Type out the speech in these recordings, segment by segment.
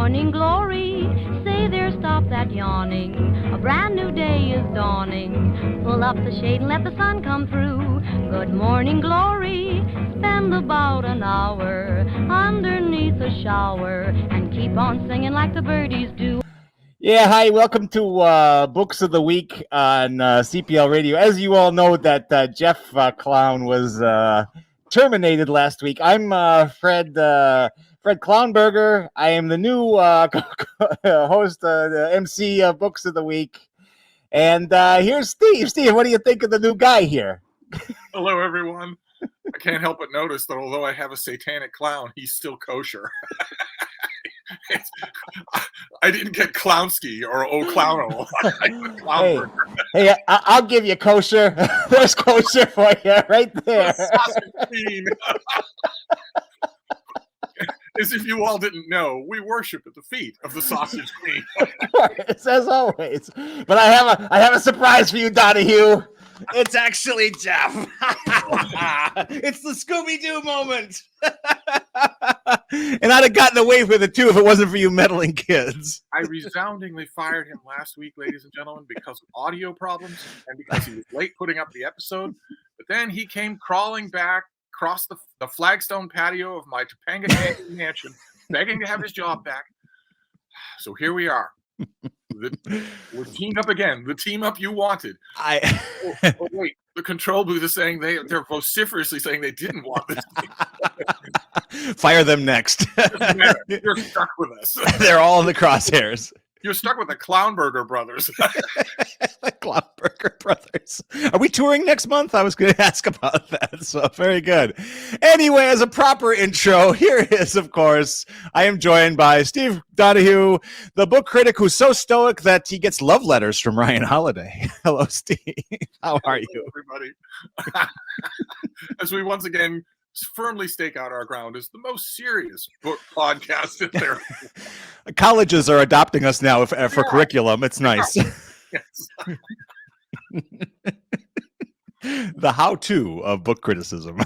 morning glory. Say there, stop that yawning. A brand new day is dawning. Pull up the shade and let the sun come through. Good morning glory. Spend about an hour underneath a shower and keep on singing like the birdies do. Yeah, hi, welcome to Books of the Week on CPL Radio. As you all know, that Jeff Clown was terminated last week. I'm Fred Clownburger. I am the new host, the MC of Books of the Week. And here's Steve. Steve, what do you think of the new guy here? Hello, everyone. I can't help but notice that although I have a satanic clown, he's still kosher. I didn't get Clownsky or O'Clowno. Hey, I'll give you kosher. There's kosher for you right there. Sausage Queen. As if you all didn't know, we worship at the feet of the Sausage Queen. It's as always. But I have a surprise for you, Donahue. It's actually Jeff. It's the Scooby-Doo moment. And I'd have gotten away with it, too, if it wasn't for you meddling kids. I resoundingly fired him last week, ladies and gentlemen, because of audio problems and because he was late putting up the episode. But then he came crawling back across the flagstone patio of my Topanga Canyon mansion, begging to have his job back. So here we are. We're teamed up again. The team up you wanted. Oh, wait. The control booth is saying they're vociferously saying they didn't want this. Fire them next. You're stuck with us. They're all in the crosshairs. You're stuck with the Clownburger brothers. The Clownburger brothers. Are we touring next month? I was going to ask about that. So very good. Anyway, as a proper intro, here is, of course, I am joined by Steve Donahue, the book critic who's so stoic that he gets love letters from Ryan Holiday. Hello, Steve. How are you? Everybody. As we once again firmly stake out our ground as the most serious book podcast in there. Colleges are adopting us now for curriculum. It's nice. Yes. The how-to of book criticism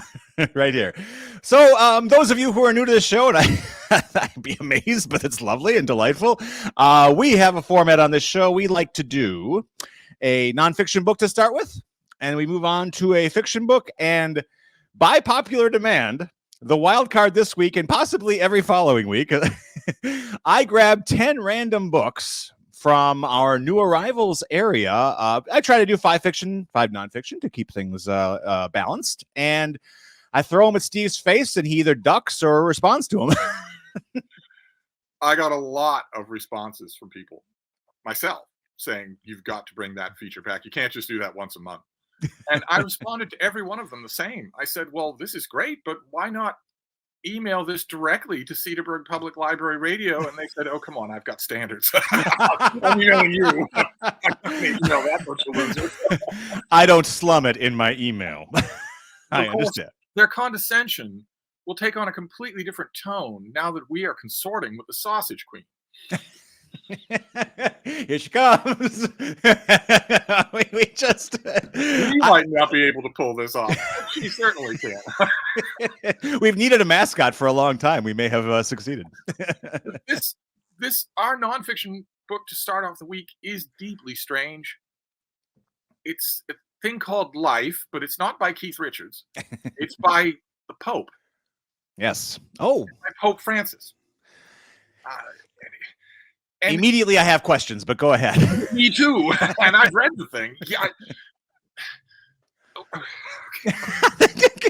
right here. So those of you who are new to the show, and I'd be amazed, but it's lovely and delightful. We have a format on this show. We like to do a nonfiction book to start with, and we move on to a fiction book, and by popular demand, the wild card this week and possibly every following week, I grabbed 10 random books from our new arrivals area. I try to do 5 fiction, 5 nonfiction to keep things balanced. And I throw them at Steve's face and he either ducks or responds to them. I got a lot of responses from people, myself, saying, you've got to bring that feature pack. You can't just do that once a month. And I responded to every one of them the same. I said, well, this is great, but why not email this directly to Cedarburg Public Library Radio? And they said, oh, come on, I've got standards. I'm emailing you. I can't email that bunch of losers. I don't slum it in my email. I understand. Their condescension will take on a completely different tone now that we are consorting with the Sausage Queen. Here she comes. we just you might not be able to pull this off. She certainly can. We've needed a mascot for a long time. We may have succeeded. This our nonfiction book to start off the week is deeply strange. It's a thing called Life, but it's not by Keith Richards. It's by the Pope. Yes. Oh, by Pope Francis. And immediately I have questions, but go ahead. Me too. And I've read the thing. Yeah.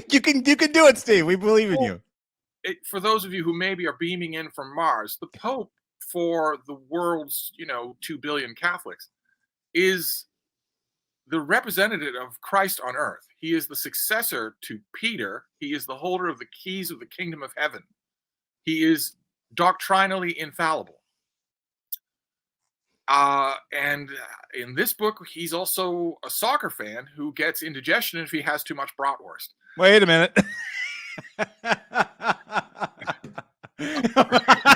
You can do it, Steve. We believe in you. For those of you who maybe are beaming in from Mars, the Pope for the world's, 2 billion Catholics is the representative of Christ on earth. He is the successor to Peter. He is the holder of the keys of the kingdom of heaven. He is doctrinally infallible. And in this book, he's also a soccer fan who gets indigestion if he has too much bratwurst. Wait a minute.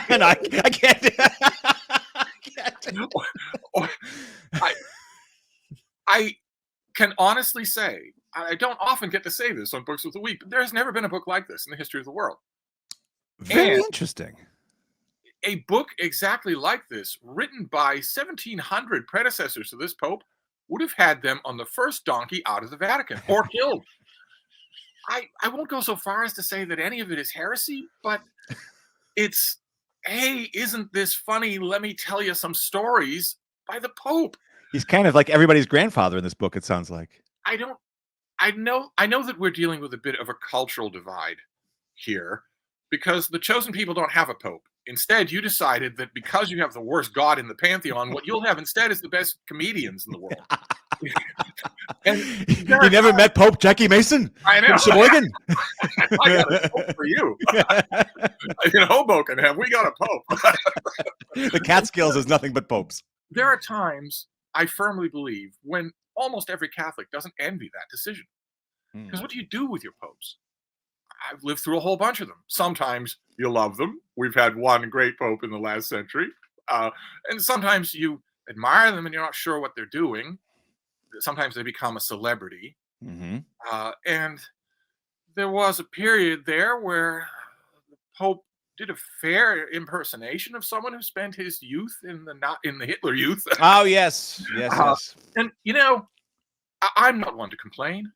And I can't. I can honestly say, I don't often get to say this on Books of the Week, but there's never been a book like this in the history of the world. Very interesting. a book exactly like this, written by 1,700 predecessors to this Pope, would have had them on the first donkey out of the Vatican or killed. I won't go so far as to say that any of it is heresy, but it's, hey, isn't this funny? Let me tell you some stories by the Pope. He's kind of like everybody's grandfather in this book, it sounds like. I know that we're dealing with a bit of a cultural divide here because the chosen people don't have a Pope. Instead, you decided that because you have the worst God in the pantheon, what you'll have instead is the best comedians in the world. And you never met Pope Jackie Mason? I know. Sheboygan? I got a Pope for you. In Hoboken, have we got a Pope? The Catskills is nothing but popes. There are times, I firmly believe, when almost every Catholic doesn't envy that decision. Because what do you do with your popes? I've lived through a whole bunch of them. Sometimes you love them. We've had one great pope in the last century. And sometimes you admire them and you're not sure what they're doing. Sometimes they become a celebrity. And there was a period there where the Pope did a fair impersonation of someone who spent his youth in the Hitler Youth. Oh, yes. Yes. And, you know, I'm not one to complain.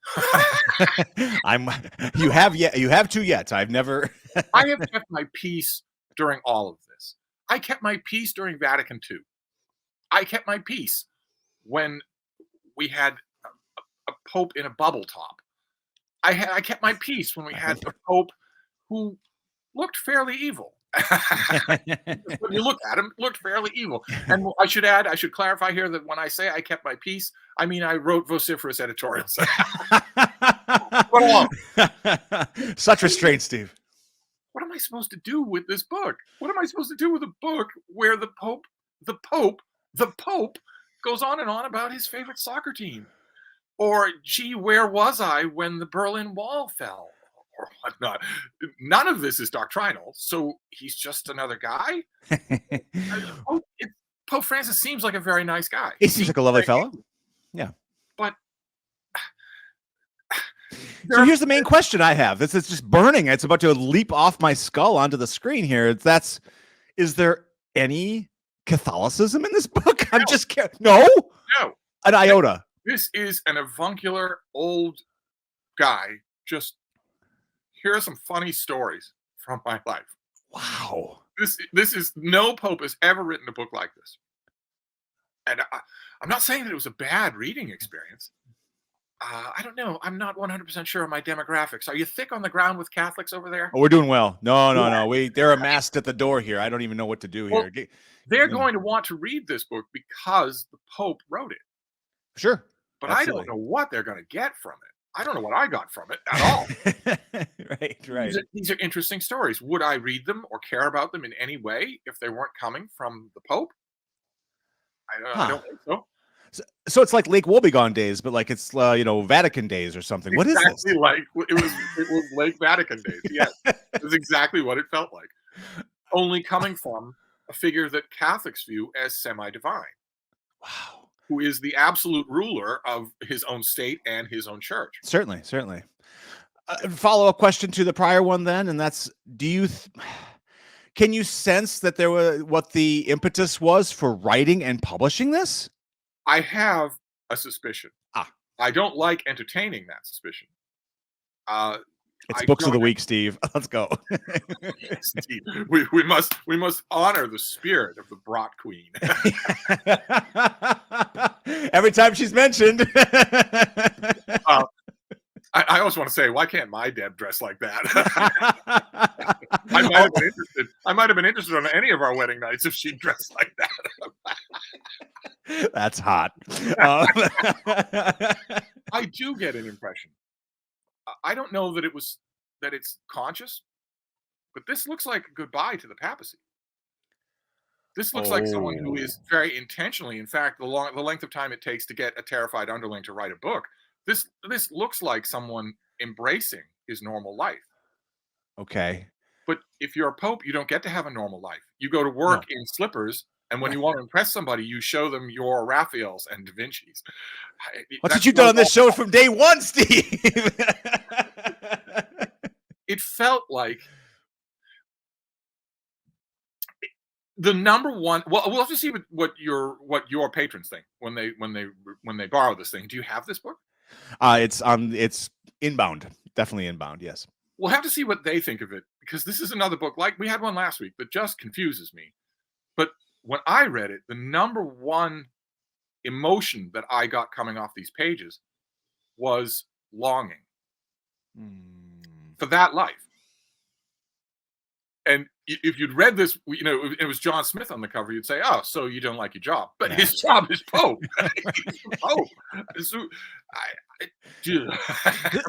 You have two yet. I've never. I have kept my peace during all of this. I kept my peace during Vatican II. I kept my peace when we had a pope in a bubble top. I kept my peace when we had a pope who looked fairly evil. When you look at him, looked fairly evil. And I should clarify here that when I say I kept my peace, I mean I wrote vociferous editorials. Such restraint, Steve. What am I supposed to do with this book? What am I supposed to do with a book where the Pope goes on and on about his favorite soccer team? Or, gee, where was I when the Berlin Wall fell? Or whatnot. None of this is doctrinal, so he's just another guy. Pope Francis seems like a very nice guy. He seems like a lovely fellow. Yeah. But so here's the main question I have. This is just burning. It's about to leap off my skull onto the screen here. Is there any Catholicism in this book? I'm just curious. No? No. An iota. This is an avuncular old guy just, here are some funny stories from my life. Wow. This is, no Pope has ever written a book like this. And I'm not saying that it was a bad reading experience. I don't know. I'm not 100% sure of my demographics. Are you thick on the ground with Catholics over there? Oh, we're doing well. No. They're amassed at the door here. I don't even know what to do here. They're going to want to read this book because the Pope wrote it. Sure. But Absolutely. I don't know what they're going to get from it. I don't know what I got from it at all. Right. These are interesting stories. Would I read them or care about them in any way if they weren't coming from the Pope? I don't think so. So it's like Lake Wobegon days, but like it's Vatican days or something. What is this? Exactly like it was Lake Vatican days. Yes, it was exactly what it felt like. Only coming from a figure that Catholics view as semi-divine. Wow. Who is the absolute ruler of his own state and his own church. Certainly. Follow-up question to the prior one then, and that's, can you sense that there was what the impetus was for writing and publishing this? I have a suspicion. I don't like entertaining that suspicion. It's books of the week, Steve. Let's go. Steve, we must honor the spirit of the Brat Queen. Every time she's mentioned. I always want to say, why can't my Deb dress like that? I might have been interested on any of our wedding nights if she dressed like that. That's hot. I do get an impression. I don't know that it's conscious, but this looks like a goodbye to the papacy. This looks like someone who is very intentionally, in fact, the length of time it takes to get a terrified underling to write a book. This looks like someone embracing his normal life. Okay. But if you're a pope, you don't get to have a normal life. You go to work in slippers, and when you want to impress somebody, you show them your Raphaels and Da Vinci's. That's what you've done on this show from day one, Steve. It felt like the number one. Well, we'll have to see what your patrons think when they borrow this thing. Do you have this book? It's inbound, definitely inbound. Yes. We'll have to see what they think of it, because this is another book, like we had one last week, that just confuses me. But when I read it, the number one emotion that I got coming off these pages was longing for that life. And if you'd read this, it was John Smith on the cover, you'd say, "Oh, so you don't like your job?" But his job is Pope. He's the Pope.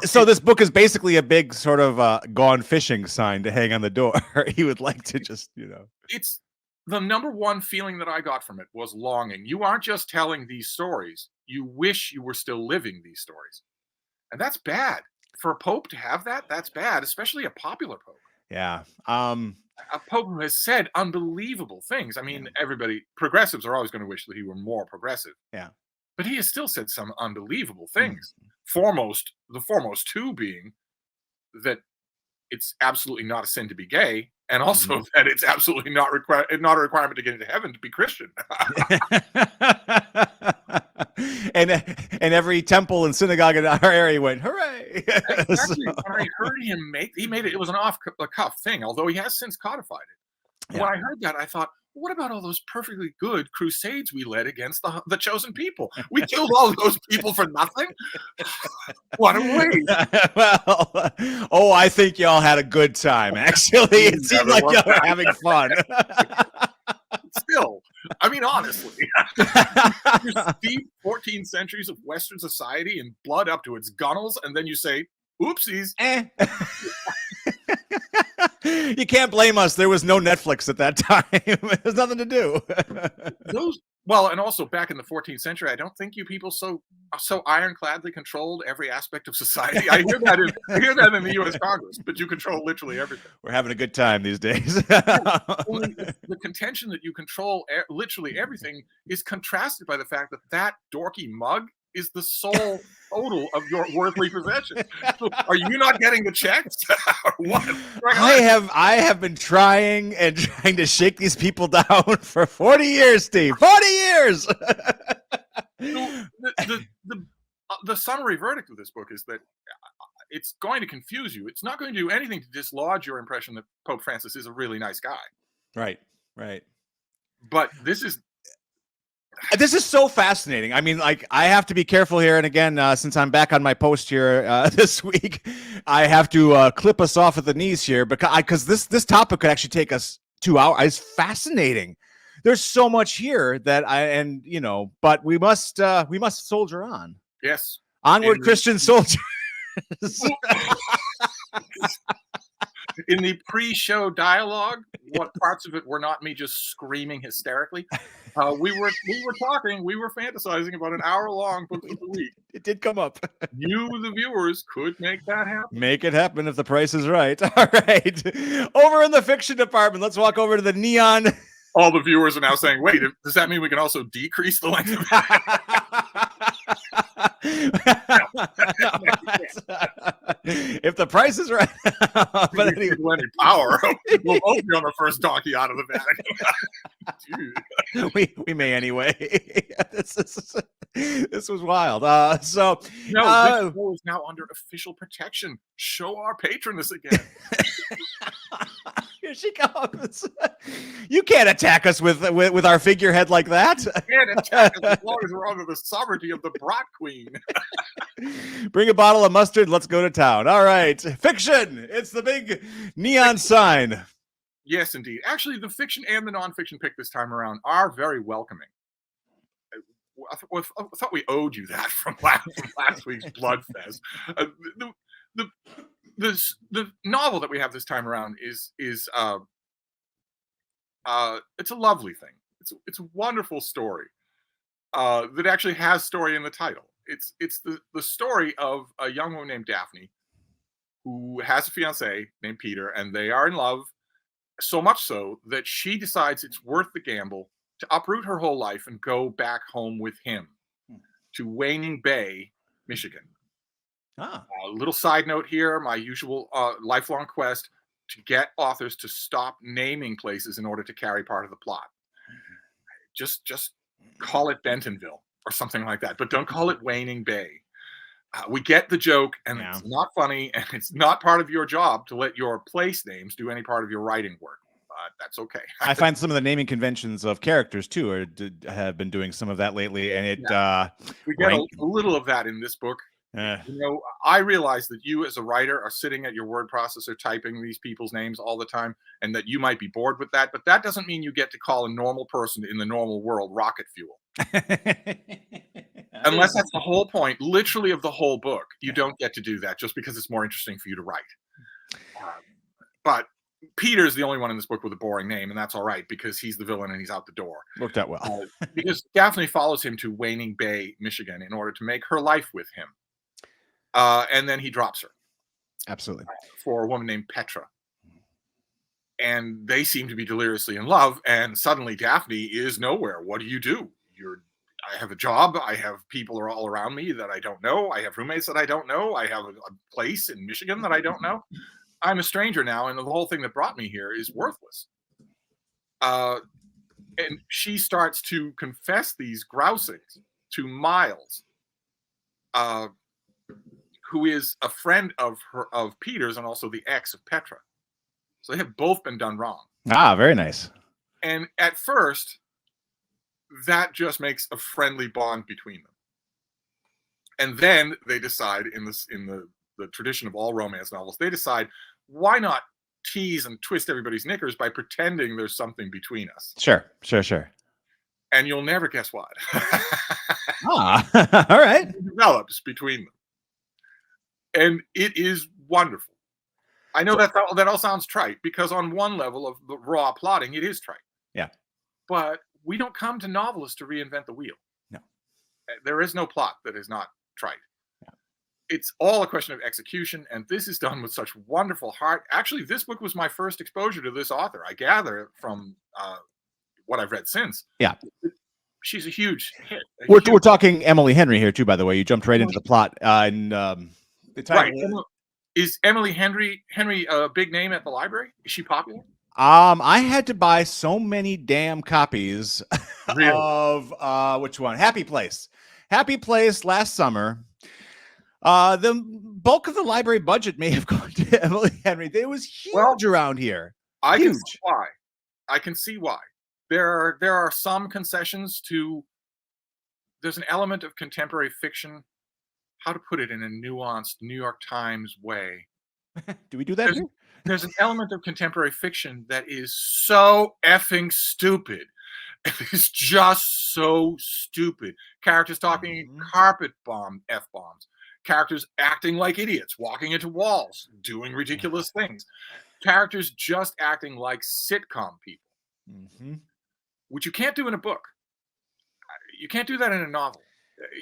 So this book is basically a big sort of gone fishing sign to hang on the door. He would like to just, It's the number one feeling that I got from it was longing. You aren't just telling these stories. You wish you were still living these stories. And that's bad. For a pope to have that, that's bad, especially a popular pope. Yeah. A pope who has said unbelievable things. I mean, progressives are always going to wish that he were more progressive. Yeah. But he has still said some unbelievable things. The foremost two being that it's absolutely not a sin to be gay, and also that it's absolutely not a requirement to get into heaven to be Christian. and every temple and synagogue in our area went, hooray! Exactly. When I heard him he made it. It was an off-the-cuff thing, although he has since codified it. Yeah. When I heard that, I thought, what about all those perfectly good crusades we led against the chosen people? We killed all those people for nothing? What a waste. Well, I think y'all had a good time, actually. It seemed like y'all were having fun. Still, I mean, honestly, you steep 14 centuries of Western society in blood up to its gunnels, and then you say, oopsies. You can't blame us. There was no Netflix at that time. There's nothing to do. And also back in the 14th century, I don't think you people so ironcladly controlled every aspect of society. I hear that in the U.S. Congress, but you control literally everything. We're having a good time these days. Only the contention that you control literally everything is contrasted by the fact that dorky mug is the sole total of your worldly possession. So are you not getting the checks? Or what? I have been trying to shake these people down for 40 years, Steve. 40 years. So the summary verdict of this book is that it's going to confuse you. It's not going to do anything to dislodge your impression that Pope Francis is a really nice guy. Right. But this is so fascinating. I mean, like, I have to be careful here. And again, since I'm back on my post here this week, I have to clip us off at the knees here because this topic could actually take us 2 hours. It's fascinating. There's so much here that but we must soldier on. Yes. Onward, Christian soldiers. In the pre-show dialogue, what parts of it were not me just screaming hysterically? We were fantasizing about an hour-long book of the week. It did come up. You, the viewers, could make that happen. Make it happen if the price is right. All right. Over in the fiction department, let's walk over to the neon. All the viewers are now saying, wait, does that mean we can also decrease the length of if the price is right. But anyway, any power, we'll both be on the first donkey out of the Vatican. we may anyway. This was wild. This show is now under official protection. Show our patron this again. Here she comes. You can't attack us with our figurehead like that. You can't attack us as long as we're under the sovereignty of the Brat Queen. Bring a bottle of mustard. Let's go to town. All right. Fiction. It's the big neon sign. Yes, indeed. Actually, the fiction and the nonfiction pick this time around are very welcoming. I thought we owed you that from last week's Bloodfest. The novel that we have this time around is it's a lovely thing. It's a wonderful story that actually has story in the title. It's the story of a young woman named Daphne who has a fiancé named Peter, and they are in love so much so that she decides it's worth the gamble to uproot her whole life and go back home with him to Waning Bay, Michigan. A little side note here, my usual lifelong quest to get authors to stop naming places in order to carry part of the plot. Just call it Bentonville or something like that, but don't call it Waning Bay. We get the joke, and Yeah. it's not funny, and it's not part of your job to let your place names do any part of your writing work. That's okay. I find some of the naming conventions of characters too have been doing some of that lately, and it we get a little of that in this book. You know, I realize that you as a writer are sitting at your word processor typing these people's names all the time, and that you might be bored with that, but that doesn't mean you get to call a normal person in the normal world rocket fuel. Unless that's the whole point, literally, of the whole book. You don't get to do that just because it's more interesting for you to write. But Peter's the only one in this book with a boring name, and that's all right because he's the villain and he's out the door. Worked out well. Because Daphne follows him to Waning Bay, Michigan, in order to make her life with him. And then he drops her. Absolutely. For a woman named Petra. And they seem to be deliriously in love, and suddenly Daphne is nowhere. What do you do? I have a job. I have people are all around me that I don't know. I have roommates that I don't know. I have a place in Michigan that I don't know. I'm a stranger now, and the whole thing that brought me here is worthless. And she starts to confess these grousings to Miles, who is a friend of Peter's and also the ex of Petra. So they have both been done wrong. Ah, very nice. And at first, that just makes a friendly bond between them. And then they decide, in the tradition of all romance novels, they decide, why not tease and twist everybody's knickers by pretending there's something between us? Sure. And you'll never guess what. All right. It develops between them. And it is wonderful. I know that all sounds trite, because on one level of the raw plotting, it is trite. Yeah. But we don't come to novelists to reinvent the wheel. No. There is no plot that is not trite. Yeah. It's all a question of execution, and this is done with such wonderful heart. Actually, this book was my first exposure to this author. I gather from what I've read since. Yeah. She's a huge hit. We're talking Emily Henry here, too, by the way. You jumped right into the plot. The title, right. Is Emily Henry a big name at the library? Is she popular? I had to buy so many damn copies really? Of which one? Happy Place last summer. The bulk of the library budget may have gone to Emily Henry. It was huge around here. I can see why. I can see why. There are some concessions to. There's an element of contemporary fiction. How to put it in a nuanced New York Times way. Do we do that? There's an element of contemporary fiction that is so effing stupid. It's just so stupid. Characters talking carpet bomb F-bombs. Characters acting like idiots, walking into walls, doing ridiculous things. Characters just acting like sitcom people, which you can't do in a book. You can't do that in a novel.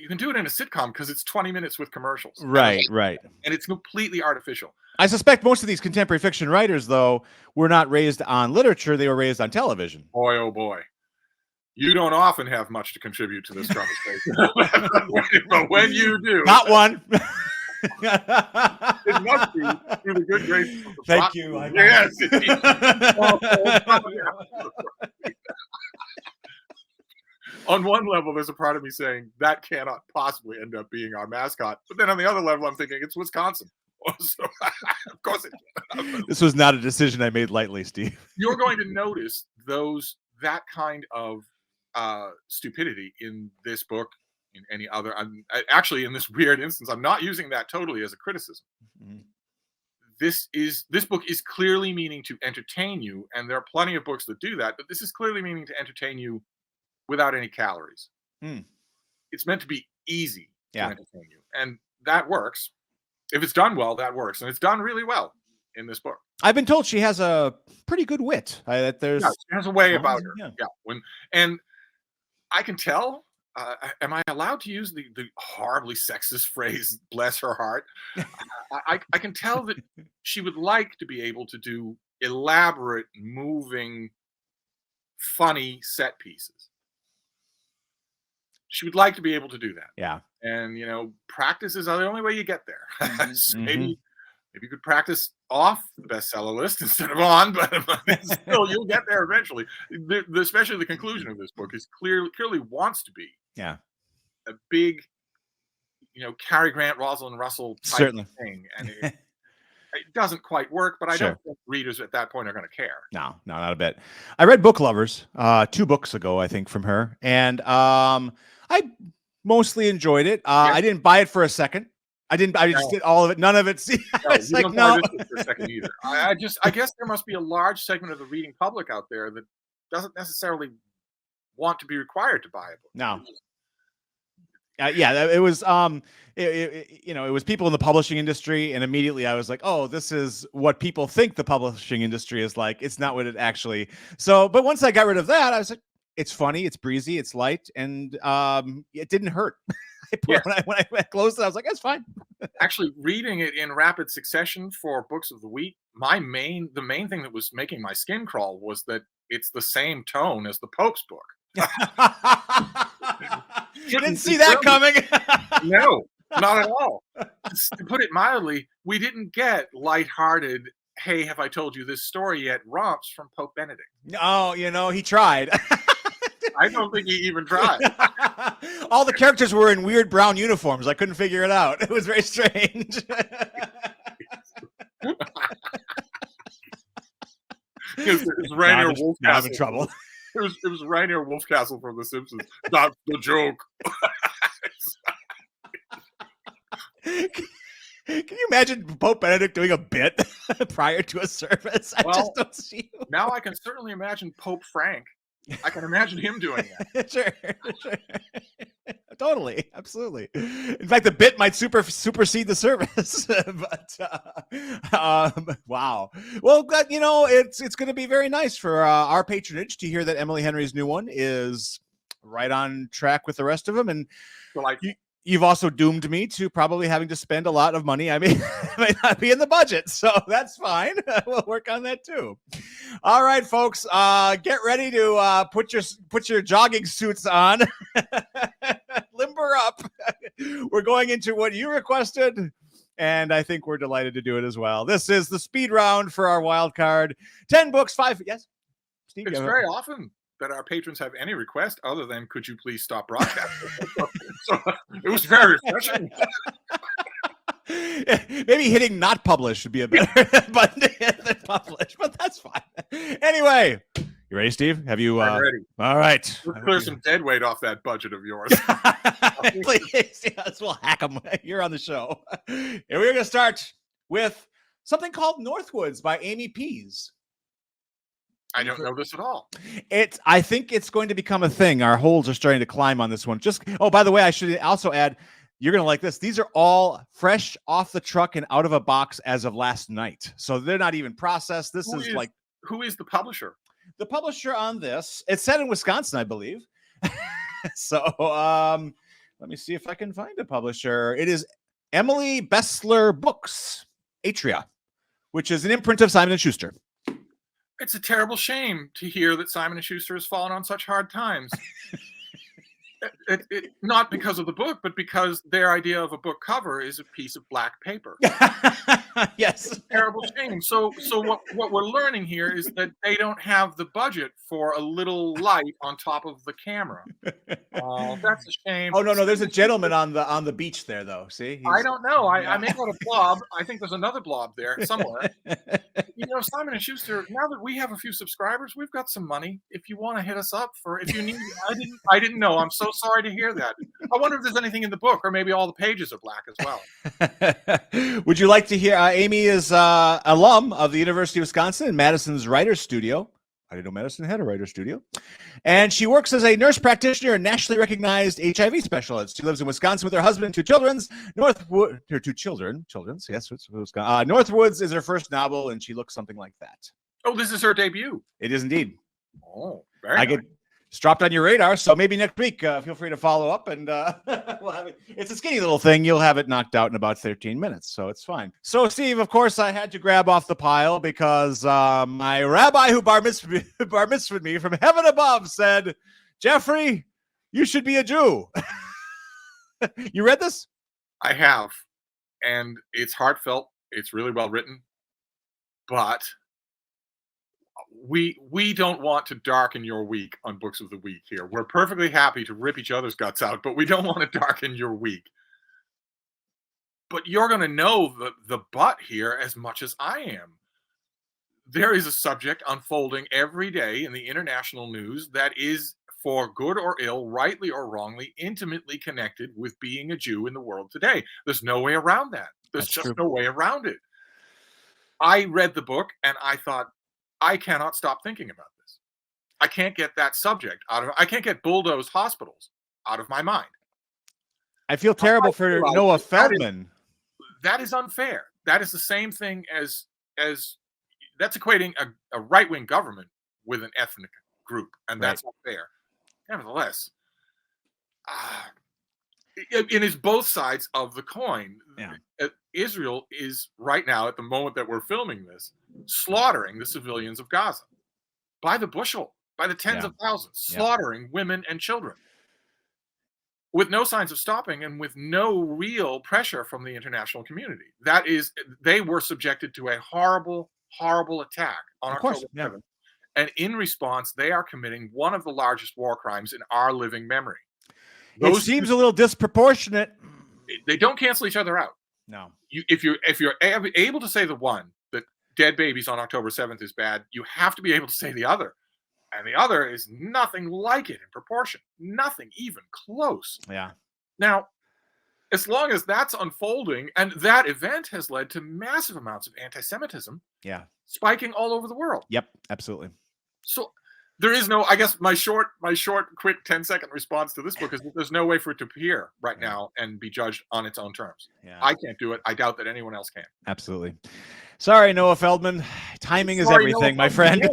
You can do it in a sitcom because it's 20 minutes with commercials. Right. And it's completely artificial. I suspect most of these contemporary fiction writers, though, were not raised on literature. They were raised on television. Boy, oh boy. You don't often have much to contribute to this conversation. But when you do. Not one. It must be through the good grace of the Thank you. Yes. On one level, there's a part of me saying that cannot possibly end up being our mascot. But then on the other level, I'm thinking it's Wisconsin. So, of course it can. This was not a decision I made lightly, Steve. You're going to notice that kind of stupidity in this book, in any other. Actually, in this weird instance, I'm not using that totally as a criticism. This book is clearly meaning to entertain you, and there are plenty of books that do that, but this is clearly meaning to entertain you without any calories. It's meant to be easy to entertain you, and that works. If it's done well, that works, and it's done really well in this book. I've been told she has a pretty good wit. She has a way about her. Yeah. And I can tell. Am I allowed to use the horribly sexist phrase "bless her heart"? I can tell that she would like to be able to do elaborate, moving, funny set pieces. She would like to be able to do that. Yeah. And, practice is the only way you get there. Maybe you could practice off the bestseller list instead of on, but still, you'll get there eventually. Especially the conclusion of this book is clearly wants to be Yeah, a big, Cary Grant, Rosalind Russell type certainly. thing, and it doesn't quite work. But I Sure. don't think readers at that point are going to care. No, not a bit. I read Book Lovers 2 books ago, I think, from her, and I mostly enjoyed it. I didn't buy it for a second. I just did all of it. None of it. See, I was like, no. For a second either. I guess there must be a large segment of the reading public out there that doesn't necessarily want to be required to buy a book. No. Yeah, it was it was people in the publishing industry, and immediately I was like, oh, this is what people think the publishing industry is like. It's not what it actually. So, but once I got rid of that, I was like, it's funny, it's breezy, it's light, and it didn't hurt. When I closed it, I was like, that's fine. Actually, reading it in rapid succession for books of the week, the main thing that was making my skin crawl was that it's the same tone as the Pope's book. You didn't see that coming. No, not at all. To put it mildly, we didn't get lighthearted, hey, have I told you this story yet, romps from Pope Benedict. Oh, he tried. I don't think he even tried. All the characters were in weird brown uniforms. I couldn't figure it out. It was very strange. It was Rainier Wolfcastle. Now I'm in trouble. It was Rainier Wolfcastle from The Simpsons. That's the joke. Can you imagine Pope Benedict doing a bit prior to a service? I just don't see you. Now I can certainly imagine Pope Frank. I can imagine him doing that. Sure. Totally, absolutely. In fact, the bit might supersede the service. But wow. Well, it's going to be very nice for our patronage to hear that Emily Henry's new one is right on track with the rest of them, and you've also doomed me to probably having to spend a lot of money. I mean, it may not be in the budget, so that's fine. We'll work on that too. All right, folks, get ready to put your jogging suits on. Limber up. We're going into what you requested, and I think we're delighted to do it as well. This is the speed round for our wild card. 10 books, 5. Yes, Steve. It's very often that our patrons have any request other than "Could you please stop broadcasting?" So it was very refreshing. Maybe hitting not publish would be a better button to hit than publish, but that's fine. Anyway, you ready, Steve? Have you? I'm ready. All right. Let's clear some dead weight off that budget of yours. Please, yes, we'll hack them. You're on the show. And we're going to start with something called Northwoods by Amy Pease. I don't know this at all. I think it's going to become a thing. Our holds are starting to climb on this one. By the way, I should also add, you're going to like this. These are all fresh off the truck and out of a box as of last night. So they're not even processed. Who is the publisher? The publisher on this, it's set in Wisconsin, I believe. So let me see if I can find a publisher. It is Emily Bessler Books, Atria, which is an imprint of Simon & Schuster. It's a terrible shame to hear that Simon & Schuster has fallen on such hard times. Not because of the book, but because their idea of a book cover is a piece of black paper. Yes. It's a terrible shame. So what we're learning here is that they don't have the budget for a little light on top of the camera. Oh, that's a shame. Oh, no, there's a gentleman on the beach there, though. See? I don't know. I made out a blob. I think there's another blob there somewhere. Simon & Schuster, now that we have a few subscribers, we've got some money. If you want to hit us up if you need, I didn't know. I'm so sorry to hear that. I wonder if there's anything in the book, or maybe all the pages are black as well. Would you like to hear? Amy is alum of the University of Wisconsin and Madison's Writer's Studio. I didn't know Madison had a writer's studio. And she works as a nurse practitioner and nationally recognized HIV specialist. She lives in Wisconsin with her husband and 2 children. Children's, yes. Northwoods is her first novel, and she looks something like that. Oh, this is her debut. It is indeed. Oh, very nice. It's dropped on your radar, so maybe next week, feel free to follow up, and we'll have it. It's a skinny little thing. You'll have it knocked out in about 13 minutes, so it's fine. So, Steve, of course, I had to grab off the pile because my rabbi who bar mitzvahed me from heaven above said, Jeffrey, you should be a Jew. You read this? I have, and it's heartfelt, It's really well written, but we don't want to darken your week on Books of the Week here. We're perfectly happy to rip each other's guts out, but we don't want to darken your week. But you're going to know the but here as much as I am. There is a subject unfolding every day in the international news that is, for good or ill, rightly or wrongly, intimately connected with being a Jew in the world today. There's no way around that. There's That's just true. no way around it. I read the book and I thought, I cannot stop thinking about this. I can't get that subject out of. I can't get bulldozed hospitals out of my mind. I feel terrible for Noah Feldman. That is unfair. That is the same thing as that's equating a right-wing government with an ethnic group, and that's not fair. Nevertheless, it is both sides of the coin. Yeah. Israel is right now, at the moment that we're filming this, slaughtering the civilians of Gaza by the bushel, by the tens of thousands, slaughtering women and children with no signs of stopping and with no real pressure from the international community. That is, they were subjected to a horrible, horrible attack on October 7th. And in response, they are committing one of the largest war crimes in our living memory. It seems a little disproportionate. They don't cancel each other out. No. If you're able to say the one, that dead babies on October 7th is bad, you have to be able to say the other. And the other is nothing like it in proportion. Nothing even close. Yeah. Now, as long as that's unfolding, and that event has led to massive amounts of anti-Semitism spiking all over the world. Yep, absolutely. So there is no, I guess my short, quick 10-second response to this book is that there's no way for it to appear right now and be judged on its own terms. Yeah. I can't do it. I doubt that anyone else can. Absolutely. Sorry, Noah Feldman. Timing is everything, my friend.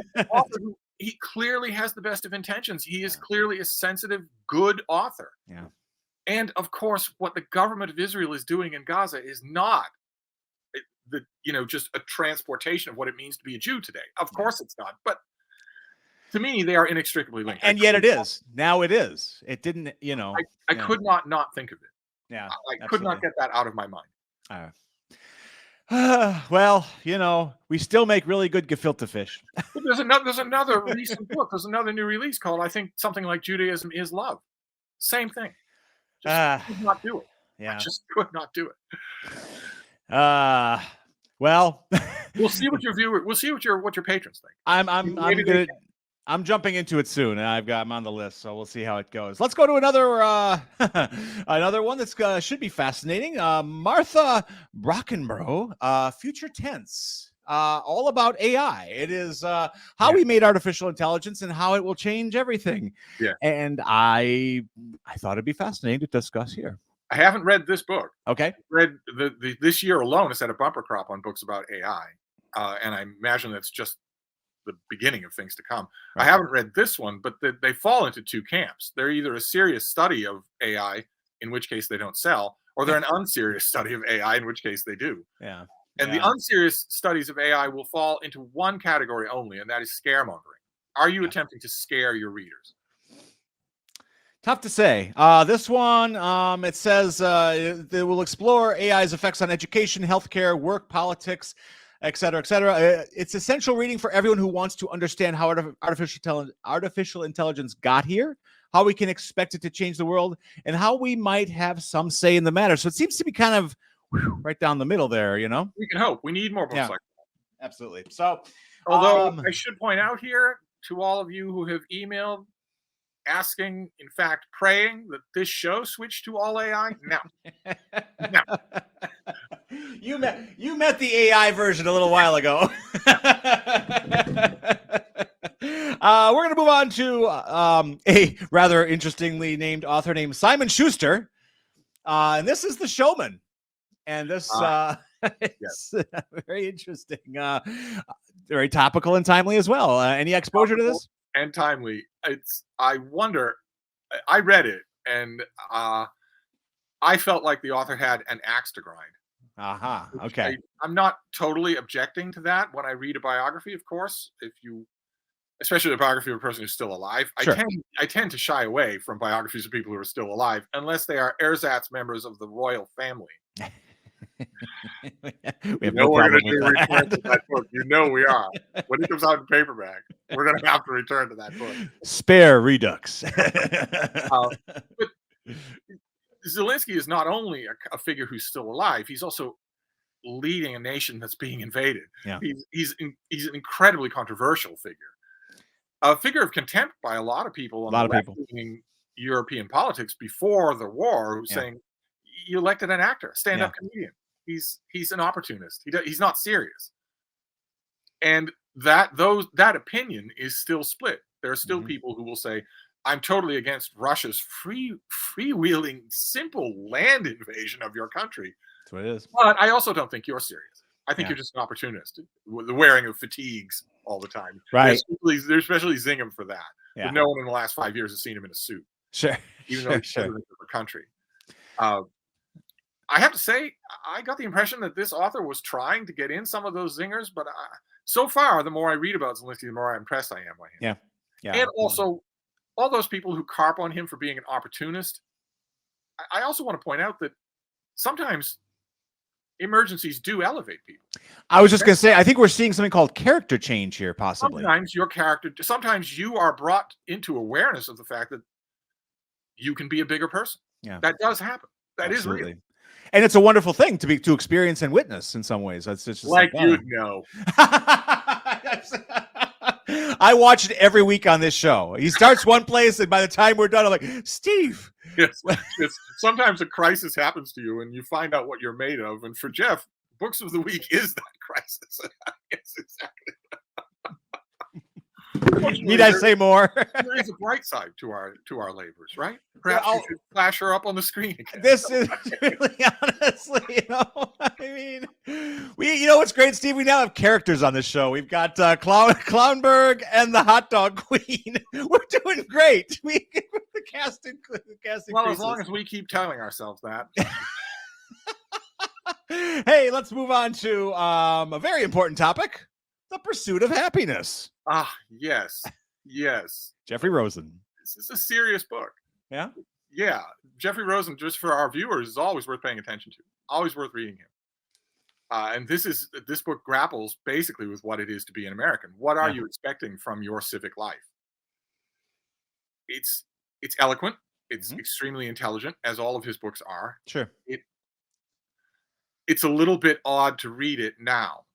He clearly has the best of intentions. He is clearly a sensitive, good author. Yeah. And of course, what the government of Israel is doing in Gaza is not just a transportation of what it means to be a Jew today. Of course it's not. But to me, they are inextricably linked. And yet it is. Now it is. It didn't, I could not think of it. Yeah. I could not get that out of my mind. Well, we still make really good gefilte fish. But there's another recent book. There's another new release called, I think, something like Judaism is Love. Same thing. Just could not do it. Yeah. I just could not do it. Well, we'll see what your patrons think. I'm jumping into it soon, and I'm on the list, so we'll see how it goes. Let's go to another another one that's should be fascinating. Martha Brockenbrough, Future Tense, all about AI. It is how we made artificial intelligence and how it will change everything. Yeah, and I thought it'd be fascinating to discuss here. I haven't read this book. Okay, read this year alone has had a bumper crop on books about AI, and I imagine that's just the beginning of things to come. Right. I haven't read this one, but they fall into two camps. They're either a serious study of AI, in which case they don't sell, or they're an unserious study of AI, in which case they do. Yeah. And the unserious studies of AI will fall into one category only, and that is scaremongering. Are you attempting to scare your readers? Tough to say. This one, it says they will explore AI's effects on education, healthcare, work, politics, et cetera, et cetera. It's essential reading for everyone who wants to understand how artificial intelligence got here, how we can expect it to change the world, and how we might have some say in the matter. So it seems to be kind of right down the middle there, We can hope. We need more books like that. Absolutely. So, although I should point out here to all of you who have emailed asking, in fact, praying that this show switch to all AI. No. You met the AI version a little while ago. We're going to move on to a rather interestingly named author named Simon Schuster. And this is The Showman. And this is very interesting. Very topical and timely as well. Any exposure to this? And timely. I wonder, I read it and I felt like the author had an axe to grind. Okay. I'm not totally objecting to that when I read a biography, of course. Especially a biography of a person who's still alive, sure. I tend to shy away from biographies of people who are still alive unless they are ersatz members of the royal family. We have we're problem going to do a with return to that. that book. You know we are. When it comes out in paperback, we're going to have to return to that book. Spare Redux. But Zelensky is not only a figure who's still alive, he's also leading a nation that's being invaded. Yeah. He's an incredibly controversial figure. A figure of contempt by a lot of people on the left-leaning European politics before the war, who's saying, you elected an actor, stand-up comedian. He's an opportunist. He's not serious. And that opinion is still split. There are still people who will say, I'm totally against Russia's freewheeling, simple land invasion of your country. That's what it is. But I also don't think you're serious. I think you're just an opportunist. The wearing of fatigues all the time. Right. They're especially zing him for that. Yeah. But no one in the last 5 years has seen him in a suit. Sure. Even though he's president of the country. I have to say, I got the impression that this author was trying to get in some of those zingers, but so far, the more I read about Zelensky, the more impressed I am by him. Yeah. And also, all those people who carp on him for being an opportunist, I also want to point out that sometimes emergencies do elevate people. I was just going to say, I think we're seeing something called character change here, possibly. Sometimes you are brought into awareness of the fact that you can be a bigger person. Yeah. That does happen. That is real. And it's a wonderful thing to experience and witness in some ways. It's just like you'd know. I watch it every week on this show. He starts one place, and by the time we're done, I'm like, Steve. Yes, sometimes a crisis happens to you, and you find out what you're made of. And for Jeff, Books of the Week is that crisis. Yes, exactly. Need I say more? There is a bright side to our labors, right? Perhaps you should flash her up on the screen again. This is really, honestly, I mean, what's great, Steve? We now have characters on this show. We've got Clownburg and the Hot Dog Queen. We're doing great. The casting. Well, as long as we keep telling ourselves that. Hey, let's move on to a very important topic: the pursuit of happiness. Yes. Jeffrey Rosen. This is a serious book. Yeah? Yeah. Jeffrey Rosen, just for our viewers, is always worth paying attention to. Always worth reading him. And this book grapples basically with what it is to be an American. What are you expecting from your civic life? It's eloquent. It's extremely intelligent, as all of his books are. Sure. It's a little bit odd to read it now.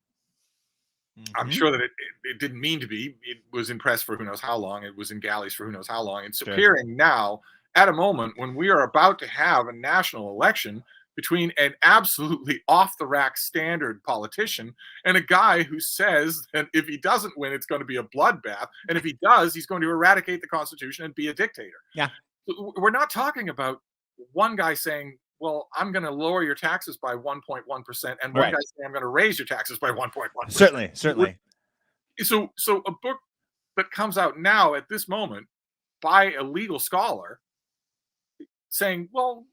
I'm sure that it didn't mean to be. It was in press for who knows how long. It was in galleys for who knows how long. It's appearing now at a moment when we are about to have a national election between an absolutely off-the-rack standard politician and a guy who says that if he doesn't win, it's going to be a bloodbath. And if he does, he's going to eradicate the Constitution and be a dictator. Yeah. We're not talking about one guy saying, well, I'm going to lower your taxes by 1.1%, and one guy saying I'm going to raise your taxes by 1.1%. Certainly. So a book that comes out now at this moment by a legal scholar saying, well,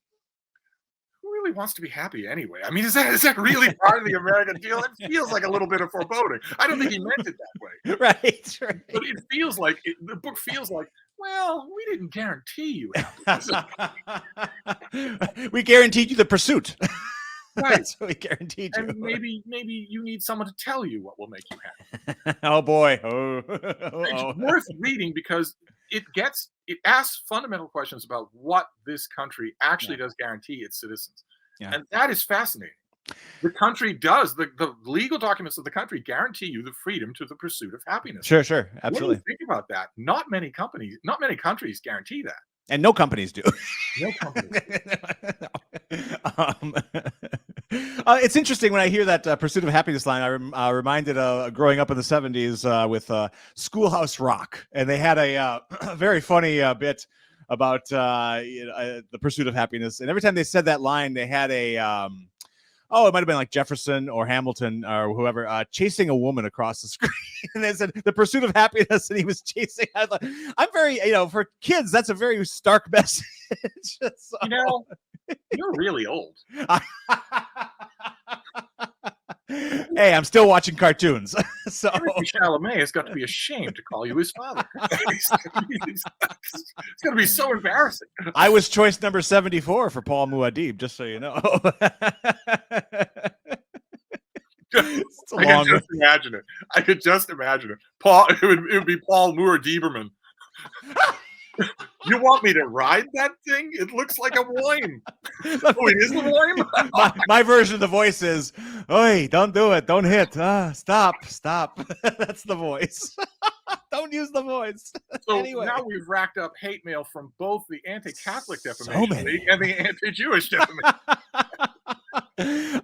who really wants to be happy anyway? I mean, is that really part of the American deal? It feels like a little bit of foreboding. I don't think he meant it that way. Right. But it feels like, the book feels like, well, we didn't guarantee you happiness. We guaranteed you the pursuit. Right. That's what we guaranteed you. And maybe you need someone to tell you what will make you happy. Oh boy. It's worth reading because it asks fundamental questions about what this country actually does guarantee its citizens. Yeah. And that is fascinating. The country does, the legal documents of the country guarantee you the freedom to the pursuit of happiness. Sure, absolutely. When you think about that, not many countries guarantee that. And no companies do. No companies. It's interesting when I hear that pursuit of happiness line. I'm reminded of growing up in the 70s with Schoolhouse Rock. And they had a very funny bit about the pursuit of happiness. And every time they said that line, they had a... it might have been like Jefferson or Hamilton or whoever chasing a woman across the screen. And they said the pursuit of happiness, and he was chasing. I'm very, for kids, that's a very stark message. So. You're really old. Hey, I'm still watching cartoons. So Chalamet has got to be ashamed to call you his father. It's going to be so embarrassing. I was choice number 74 for Paul Muad'Dib, just so you know. It's a I long. could just imagine it. I could just imagine it. Paul, it would be Paul Moore Dieberman. You want me to ride that thing? It looks like a worm. Oh, it is a worm? my version of the voice is, "Oi, don't do it. Don't hit. Stop. That's the voice. Don't use the voice." So Anyway. now we've racked up hate mail from both the anti-Catholic So defamation many. league and the anti-Jewish defamation.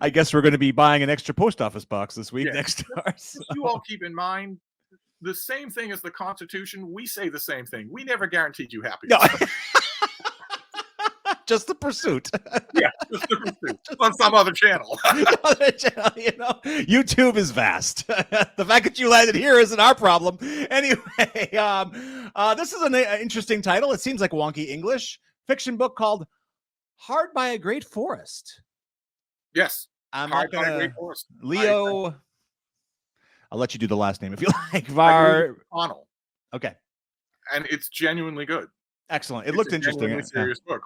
I guess we're going to be buying an extra post office box this week Yeah. next to ours. You all keep in mind the same thing as the Constitution. We say the same thing. We never guaranteed you happiness. No. Just the pursuit. Yeah, just the pursuit. On some other channel. You know, YouTube is vast. The fact that you landed here isn't our problem. Anyway, this is an interesting title. It seems like wonky English fiction book called "Hard by a Great Forest." Yes. I'm Hard not by a gonna. Great Forest. Leo. I'll let you do the last name if you like. Connell. Okay. And it's genuinely good. Excellent. It looked interesting. It's a serious book.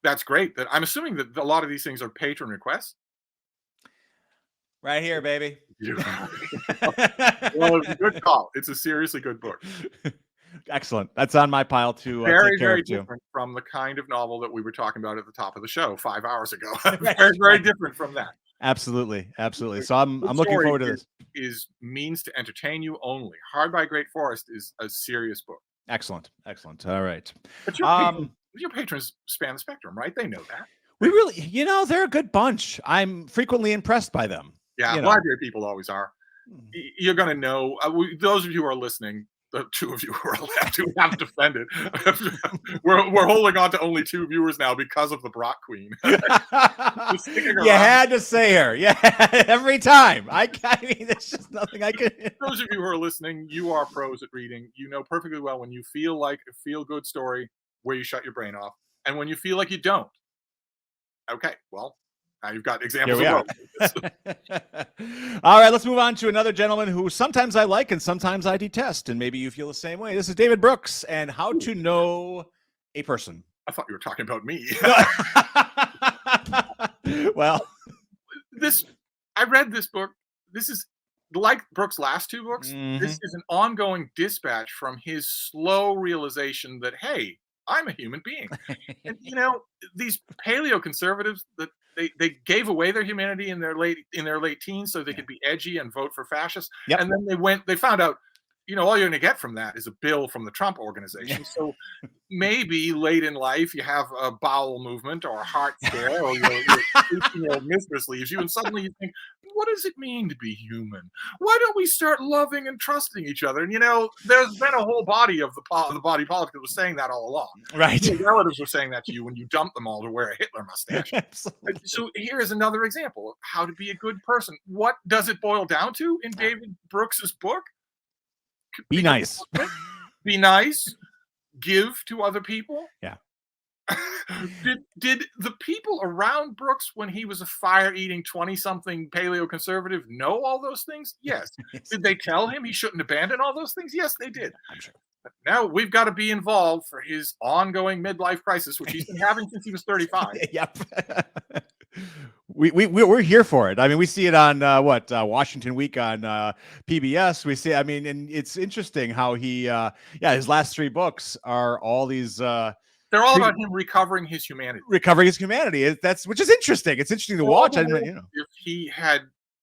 That's great. That I'm assuming that a lot of these things are patron requests. Right here, baby. Well, it's a good call. It's a seriously good book. Excellent. That's on my pile to Very, take care very of too. different from the kind of novel that we were talking about at the top of the show 5 hours ago. Very, very different from that. Absolutely. So I'm looking forward to this. Is means to entertain you only. Hard by a Great Forest is a serious book. Excellent. All right. But your patrons span the spectrum, right? They know that. We really, they're a good bunch. I'm frequently impressed by them. Yeah, library people always are. You're going to know. Those of you who are listening, the two of you who are left who have defended, we're holding on to only 2 viewers now because of the Brat Queen. You had to say her. Yeah, every time. I mean, there's just nothing I could. Those of you who are listening, you are pros at reading. You know perfectly well when you feel like a feel-good story where you shut your brain off, and when you feel like you don't. Okay, well, now you've got examples of both. All right, let's move on to another gentleman who sometimes I like and sometimes I detest, and maybe you feel the same way. This is David Brooks and How to Know a Person. I thought you were talking about me. Well, I read this book. This is like Brooks' last 2 books. Mm-hmm. This is an ongoing dispatch from his slow realization that, hey, I'm a human being. And these paleo conservatives that they gave away their humanity in their late teens so they could be edgy and vote for fascists. Yep. And then they found out, all you're going to get from that is a bill from the Trump organization. So maybe late in life you have a bowel movement or a heart scare or your mistress leaves you and suddenly you think, what does it mean to be human? Why don't we start loving and trusting each other? And there's been a whole body of the body politic that was saying that all along. Right. Your relatives were saying that to you when you dumped them all to wear a Hitler mustache. Absolutely. So here is another example of how to be a good person. What does it boil down to in David Brooks's book? Be nice. Be nice. Give to other people. Yeah. Did the people around Brooks when he was a fire-eating 20-something paleo conservative know all those things? Yes. Did they tell him he shouldn't abandon all those things? Yes, they did. I'm sure. But now we've got to be involved for his ongoing midlife crisis, which he's been having since he was 35. Yep. We're here for it. I mean, we see it on Washington Week on PBS. We see. I mean, and it's interesting how he, his last 3 books are all these. They're all about him recovering his humanity. Which is interesting. It's interesting to watch. If he had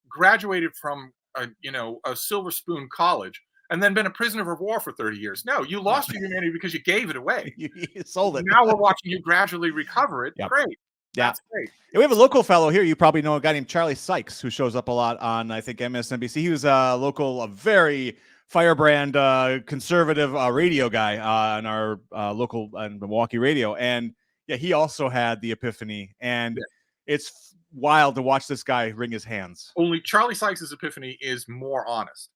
graduated from a Silver Spoon college and then been a prisoner of war for 30 years. No, you lost your humanity because you gave it away. You sold it. Now we're watching you gradually recover it. Yep. Great. Yeah. That's great. We have a local fellow here. You probably know a guy named Charlie Sykes who shows up a lot on, I think, MSNBC. He was a very firebrand conservative radio guy on our local Milwaukee radio. And he also had the epiphany. And it's wild to watch this guy wring his hands. Only Charlie Sykes' episphany is more honest.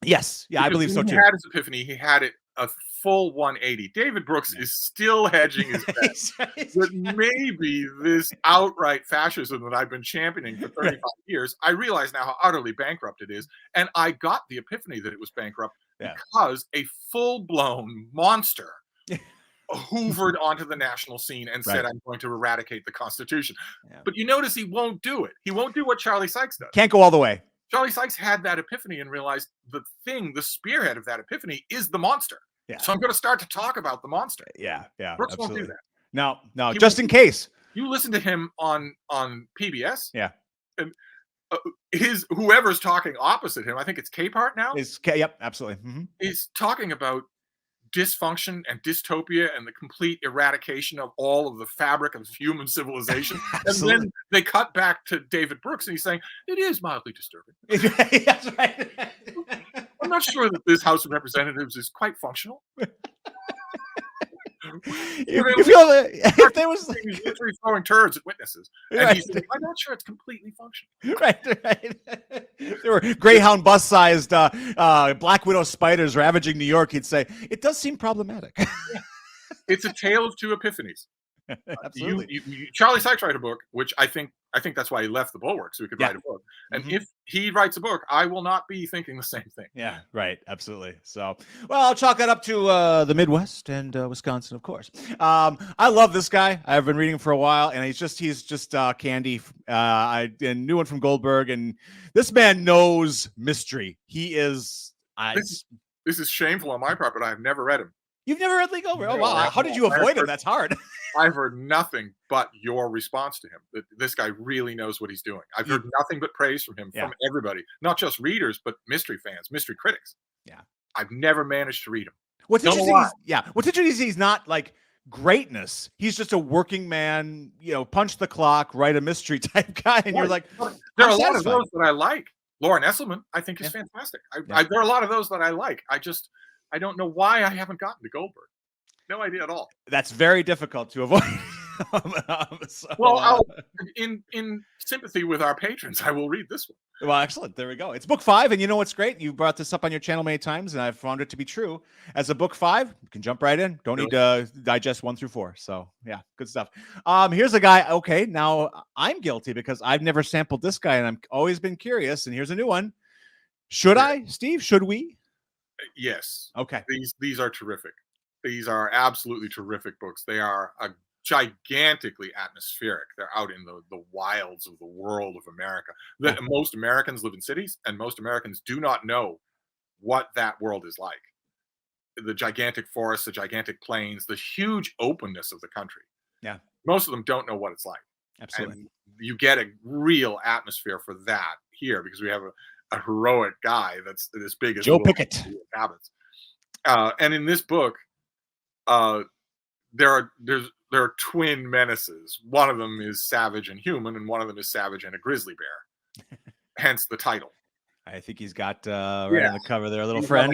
Yes. Yeah, I believe so too. He had his epiphany. He had it a full 180. David Brooks is still hedging his bets that maybe this outright fascism that I've been championing for 35 years, I realize now how utterly bankrupt it is. And I got the epiphany that it was bankrupt because a full-blown monster hoovered onto the national scene and said, I'm going to eradicate the Constitution. Yeah. But you notice he won't do it. He won't do what Charlie Sykes does. Can't go all the way. Charlie Sykes had that epiphany and realized the spearhead of that epiphany is the monster. Yeah. So I'm going to start to talk about the monster. Yeah. Brooks Absolutely. won't do that. No, He just in case. You listen to him on PBS. Yeah. And whoever's talking opposite him, I think it's Capehart now. Yep, absolutely. Mm-hmm. Is talking about dysfunction and dystopia and the complete eradication of all of the fabric of human civilization. And then they cut back to David Brooks and he's saying, it is mildly disturbing. That's right. I'm not sure that this House of Representatives is quite functional. You feel that if there was he's literally throwing turds at witnesses, and he's saying, I'm not sure it's completely functional. Right. There were Greyhound bus-sized Black Widow spiders ravaging New York. He'd say it does seem problematic. It's a tale of two epiphanies. Absolutely. Charlie Sykes write a book, which I think that's why he left the Bulwark, so he could write a book. And if he writes a book, I will not be thinking the same thing. Yeah, right. Absolutely. So, well, I'll chalk that up to the Midwest and Wisconsin, of course. I love this guy. I've been reading him for a while, and he's just candy. I new one from Goldberg, and this man knows mystery. He is. This is shameful on my part, but I've never read him. You've never read Lee Goldberg? Oh, wow. How did you avoid him? That's hard. I've heard nothing but your response to him. That this guy really knows what he's doing. I've heard nothing but praise from him, from everybody, not just readers, but mystery fans, mystery critics. Yeah. I've never managed to read him. What's interesting is he's not like greatness. He's just a working man, punch the clock, write a mystery type guy. And you're like, there are a lot of those that I like. Lauren Esselman, I think, is fantastic. There are a lot of those that I like. I don't know why I haven't gotten to Goldberg. No idea at all. That's very difficult to avoid. In sympathy with our patrons, I will read this one. Well, excellent. There we go. It's book 5, and you know what's great? You brought this up on your channel many times, and I've found it to be true. As a book 5, you can jump right in. Don't need to digest 1 through 4. So, yeah, good stuff. Here's a guy. Okay, now I'm guilty because I've never sampled this guy, and I've always been curious. And here's a new one. Should I, Steve? Should we? Yes. Okay. These are terrific. These are absolutely terrific books. They are gigantically atmospheric. They're out in the wilds of the world of America. Most Americans live in cities, and most Americans do not know what that world is like. The gigantic forests, the gigantic plains, the huge openness of the country. Yeah. Most of them don't know what it's like. Absolutely. And you get a real atmosphere for that here because we have a heroic guy that's as big as Joe Pickett. Habits. And in this book, there are twin menaces. One of them is savage and human, and one of them is savage and a grizzly bear. Hence the title. I think he's got on the cover there, a little friend.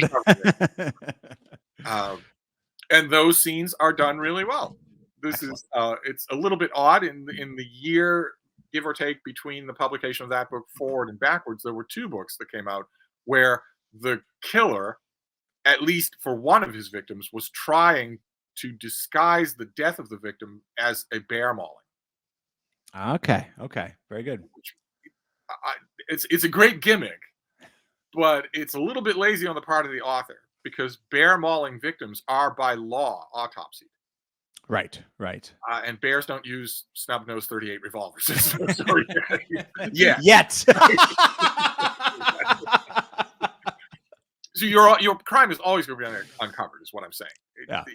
And those scenes are done really well. This is it's a little bit odd in the year, give or take, between the publication of that book forward and backwards. There were 2 books that came out where the killer, at least for one of his victims, was trying to disguise the death of the victim as a bear mauling. Okay, very good. It's a great gimmick, but it's a little bit lazy on the part of the author because bear mauling victims are by law autopsied. Right. And bears don't use snub-nose 38 revolvers. Yet. So your crime is always going to be uncovered, is what I'm saying. Yeah.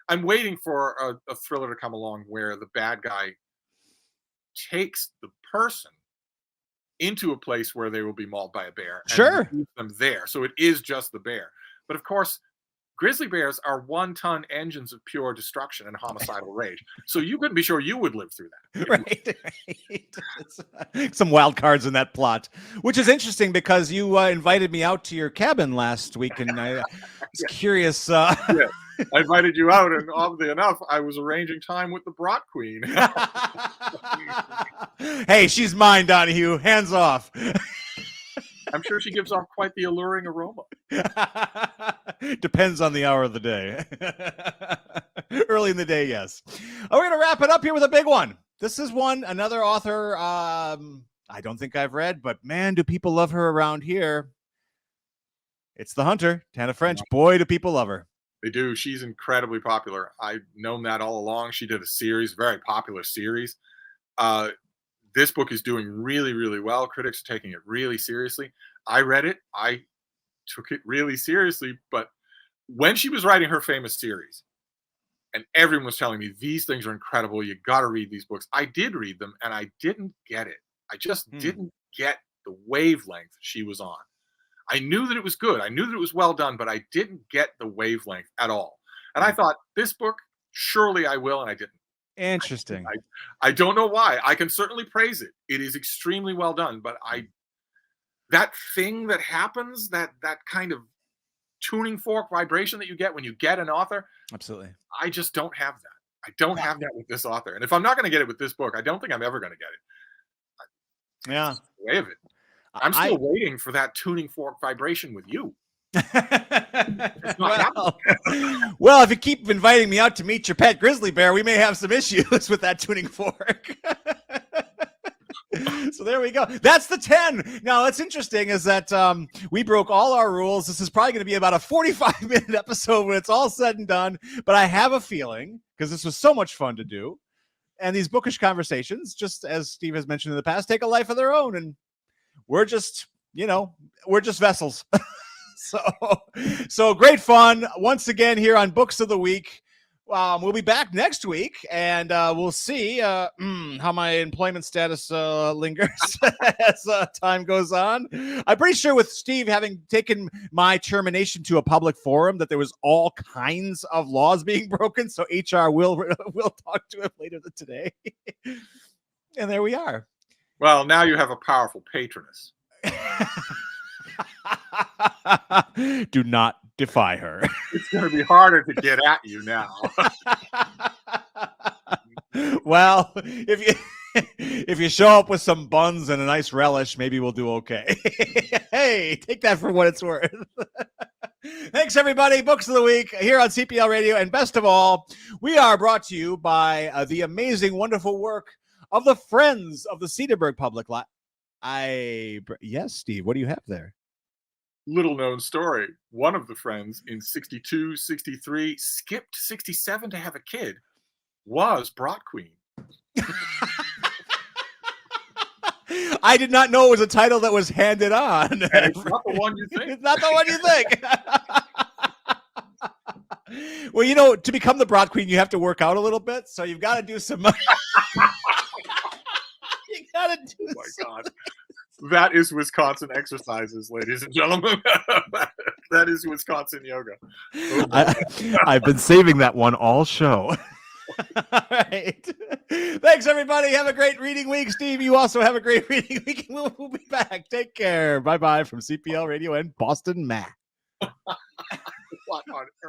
I'm waiting for a thriller to come along where the bad guy takes the person into a place where they will be mauled by a bear. Sure. And leaves them there. So it is just the bear. But of course, grizzly bears are 1-ton engines of pure destruction and homicidal rage. So you couldn't be sure you would live through that. Right. Some wild cards in that plot, which is interesting because you invited me out to your cabin last week, and I was curious. I invited you out, and oddly enough, I was arranging time with the Brat Queen. Hey, she's mine, Donahue. Hands off. I'm sure she gives off quite the alluring aroma. Depends on the hour of the day. Early in the day, yes. We're going to wrap it up here with a big one. This is another author I don't think I've read, but man, do people love her around here. It's The Hunter, Tana French. Boy, do people love her. They do. She's incredibly popular. I've known that all along. She did a series, very popular series. This book is doing really, really well. Critics are taking it really seriously. I read it. I took it really seriously. But when she was writing her famous series, and everyone was telling me, these things are incredible, you got to read these books, I did read them, and I didn't get it. I just didn't get the wavelength she was on. I knew that it was good. I knew that it was well done, but I didn't get the wavelength at all. And I thought, this book, surely I will, and I didn't. Interesting. I don't know why. I can certainly praise it. It is extremely well done, but that thing that happens, that kind of tuning fork vibration that you get when you get an author, Absolutely. I just don't have that. I don't have that with this author. And if I'm not going to get it with this book, I don't think I'm ever going to get it. Yeah. That's the way of it. I'm still waiting for that tuning fork vibration with you. Well, if you keep inviting me out to meet your pet grizzly bear, we may have some issues with that tuning fork. So there we go. That's the 10. Now, what's interesting is that we broke all our rules. This is probably going to be about a 45-minute episode when it's all said and done. But I have a feeling, because this was so much fun to do, and these bookish conversations, just as Steve has mentioned in the past, take a life of their own. And we're just, we're just vessels. So great fun once again here on Books of the Week. We'll be back next week, and we'll see how my employment status lingers as time goes on. I'm pretty sure with Steve having taken my termination to a public forum that there was all kinds of laws being broken, so HR will talk to him later today. And there we are. Well, now you have a powerful patroness. Do not defy her. It's going to be harder to get at you now. Well, if you show up with some buns and a nice relish, maybe we'll do okay. Hey, take that for what it's worth. Thanks, everybody. Books of the Week here on CPL Radio. And best of all, we are brought to you by the amazing, wonderful work of the Friends of the Cedarburg Public Library. Yes, Steve, what do you have there? Little known story. One of the friends in 62, 63, skipped 67 to have a kid, was Brat Queen. I did not know it was a title that was handed on. And it's not the one you think. It's not the one you think. Well, to become the Brat Queen, you have to work out a little bit. So you've got to do some. You got to do. Oh my God. That is Wisconsin exercises, ladies and gentlemen. That is Wisconsin yoga. I've been saving that one all show. All right. Thanks, everybody. Have a great reading week. Steve, you also have a great reading week. We'll be back. Take care. Bye-bye from CPL Radio and Boston, Matt. What on earth?